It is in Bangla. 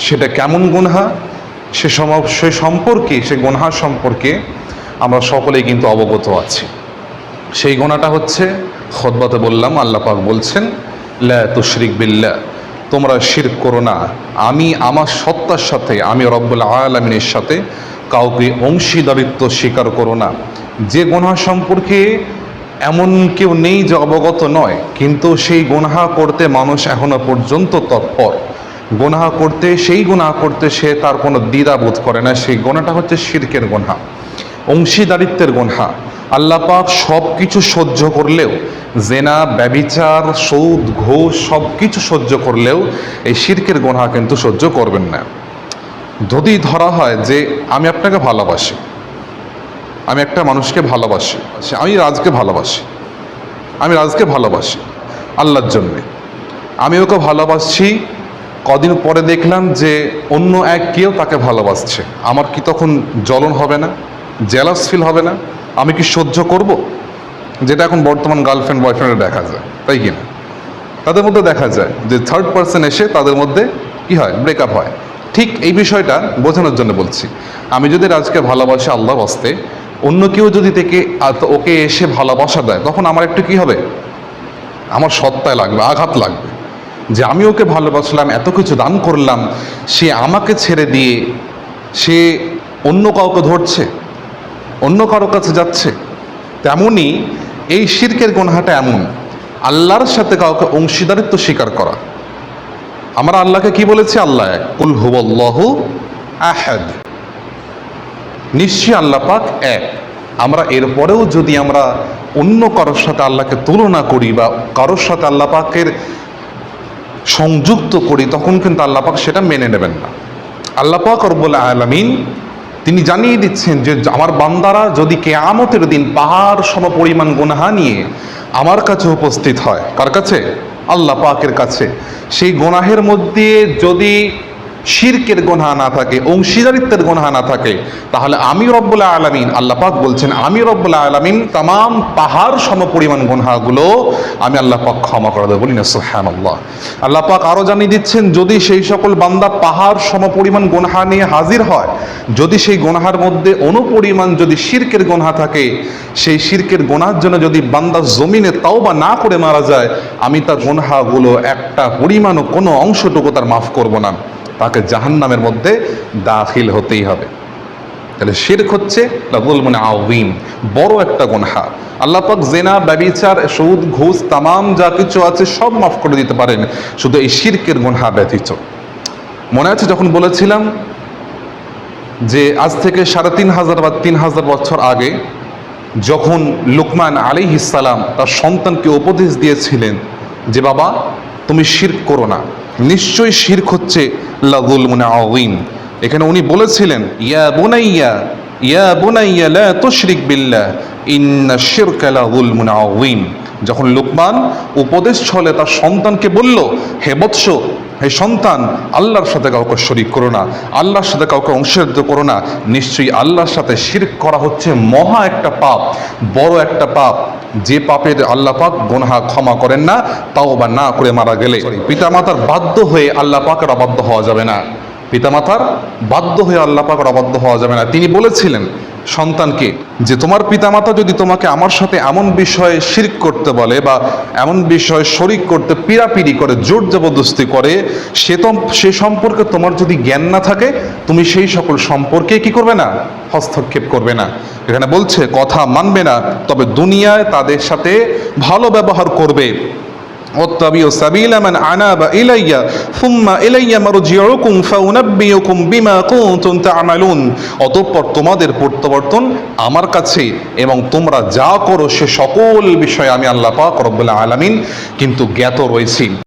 সেটা কেমন গুনহা সে সম্পর্কে, সে গুনহা সম্পর্কে আমরা সকলেই কিন্তু অবগত আছি। সেই গুনাহটা হচ্ছে, খুতবাতে বললাম, আল্লাহ পাক বলছেন লা তুশরিক বিল্লাহ, তোমরা শিরক করো না, আমি আমার সত্তার সাথে, আমি রব্বুল আলামিনের সাথে কাউকে অংশীদারিত্ব স্বীকার করো না। যে গুনাহ সম্পর্কে এমন কেউ নেই যে অবগত নয়, কিন্তু সেই গুনাহ করতে মানুষ এখনো পর্যন্ত তৎপর। গুনাহ করতে, সেই গুনাহ করতে সে তার কোনো দ্বিধা বোধ করে না। সেই গুনাহটা হচ্ছে শিরকের গুনাহ, অংশীদারিত্বের গুনাহ। আল্লাহ পাক সব কিছু সহ্য করলেও, জেনা, ব্যভিচার, সুদ, ঘুষ সব কিছু সহ্য করলেও এই শিরকের গুনাহ কিন্তু সহ্য করবেন না। যদি ধরা হয় যে আমি আপনাকে ভালোবাসি, আমি একটা মানুষকে ভালোবাসি, আমি রাজকে ভালোবাসি আল্লাহর জন্যে, আমি ওকে ভালোবাসছি, কদিন পরে দেখলাম যে অন্য এক কেউ তাকে ভালোবাসছে, আমার কি তখন জ্বলন হবে না, জেলাস ফিল হবে না? আমি কি সহ্য করব? যেটা এখন বর্তমান গার্লফ্রেন্ড বয়ফ্রেন্ডে দেখা যায়, তাই কি না? তাদের মধ্যে দেখা যায় যে থার্ড পার্সন এসে তাদের মধ্যে কি হয়, ব্রেকআপ হয়। ঠিক এই বিষয়টা বোঝানোর জন্য বলছি, আমি যদি রাজকে ভালোবাসি আল্লাহর হস্তে, অন্য কেউ যদি ওকে এসে ভালোবাসা দেয়, তখন আমার একটু কি হবে, আমার সত্তায় লাগবে, আঘাত লাগবে যে আমি ওকে ভালোবাসলাম, এত কিছু দান করলাম, সে আমাকে ছেড়ে দিয়ে সে অন্য কাউকে ধরছে, অন্য কারো কাছে যাচ্ছে। তেমনই এই শিরকের গুনাহটা এমন, আল্লাহর সাথে কাউকে অংশীদারিত্ব স্বীকার করা। আমরা আল্লাহকে কি বলেছি? আল্লাহ এক, কুল হুয়াল্লাহু আহাদ, নিশ্চয়ই আল্লাহ পাক এক। আমরা এরপরেও যদি আমরা অন্য কারোর সাথে আল্লাহকে তুলনা করি বা কারোর সাথে আল্লাহ পাকের সংযুক্ত করি, তখন কিন্তু আল্লাহ পাক সেটা মেনে নেবেন না। আল্লাহ পাক রব্বুল আলামিন তিনি জানিয়ে দিচ্ছেন যে আমার বান্দারা যদি কিয়ামতের দিন পাহাড় সম পরিমাণ গুনাহ নিয়ে আমার কাছে উপস্থিত হয়, কার কাছে? আল্লাহ পাকের কাছে। সেই গুনাহের মধ্যে যদি শিরকের গুনাহ না থাকে, অংশীদারিত্বের গুনাহ না থাকে, তাহলে আমি রব্বুল আলামিন, আল্লাহ পাক বলছেন, আমি রব্বুল আলামিন তামাম পাহাড় সম পরিমাণ গুনাহগুলো আমি আল্লাহ পাক ক্ষমা করে দেব। বলি না সুবহানাল্লাহ। আল্লাহ পাক আরো জানিয়ে দিচ্ছেন, যদি সেই সকল বান্দা পাহাড় সম পরিমাণ গুনাহ নিয়ে হাজির হয়, যদি সেই গুনাহের মধ্যে অনুপরিমাণ যদি শিরকের গুনাহ থাকে, সেই শিরকের গুনাহের জন্য যদি বান্দা জমিনে তাওবা না করে মারা যায়, আমি তার গুনাহগুলো একটা পরিমাণও, কোনো অংশটুকু তার মাফ করব না, তাকে জাহান্নামের মধ্যে দাখিল হতেই হবে। তাহলে শিরক হচ্ছে যুলমুন আযীম, বড় একটা গুনাহ। আল্লাহ পাক জেনা, ব্যভিচার, সুদ, ঘুষ তামাম যা কিছু আছে সব মাফ করে দিতে পারেন, শুধু এই শিরকের গুনাহ ব্যতীত। মনে আছে যখন বলেছিলাম যে আজ থেকে 3500 বা 3000 বছর আগে যখন লুকমান আলাইহিস সালাম তার সন্তানকে উপদেশ দিয়েছিলেন যে বাবা তুমি শিরক করো না, নিশ্চয়ই শিরক হচ্ছে যুলমুন আযীম। এখানে উনি বলেছিলেন ইয়া বুনাইয়া লা তুশরিক বিল্লাহ ইন্নাশ শিরকা লাযুলমুন আযীম। যখন লুকমান উপদেশ ছলে তার সন্তানকে বলল, হে বৎস, হে সন্তান, আল্লাহর সাথে কাউকে শরীক করো না, আল্লাহর সাথে কাউকে অংশীদারিত্ব করো না, নিশ্চয়ই আল্লাহর সাথে শিরক করা হচ্ছে মহা একটা পাপ, বড় একটা পাপ, যে পাপের আল্লাহ পাক গুনাহ ক্ষমা করেন না তাওবা না করে মারা গেলে। পিতামাতার বাধ্য হয়ে আল্লাহ পাকের অবাধ্য হওয়া যাবে না, পিতামাতার বাধ্য হয়ে আল্লাহ পাকের অবাধ্য হওয়া যাবে না। তিনি বলেছিলেন সন্তানকে যে তোমার পিতামাতা যদি তোমাকে আমার সাথে এমন বিষয়ে শিরক করতে বলে বা এমন বিষয়ে শরিক করতে পীড়াপিড়ি করে, জোর জবরদস্তি করে, সে সম্পর্কে তোমার যদি জ্ঞান না থাকে, তুমি সেই সকল সম্পর্কে কি করবে না, হস্তক্ষেপ করবে না। এখানে বলছে কথা মানবে না, তবে দুনিয়ায় তাদের সাথে ভালো ব্যবহার করবে। واتبعوا سبيل من أناب إلي ثم إلي مرجعكم فأنبئكم بما كنتم تعملون। অতঃপর তোমাদের প্রত্যাবর্তন আমার কাছে এবং তোমরা যা করো সে সকল বিষয়ে আমি আল্লাহ পাক রব্বুল আলামিন কিন্তু জ্ঞাত রয়েছি।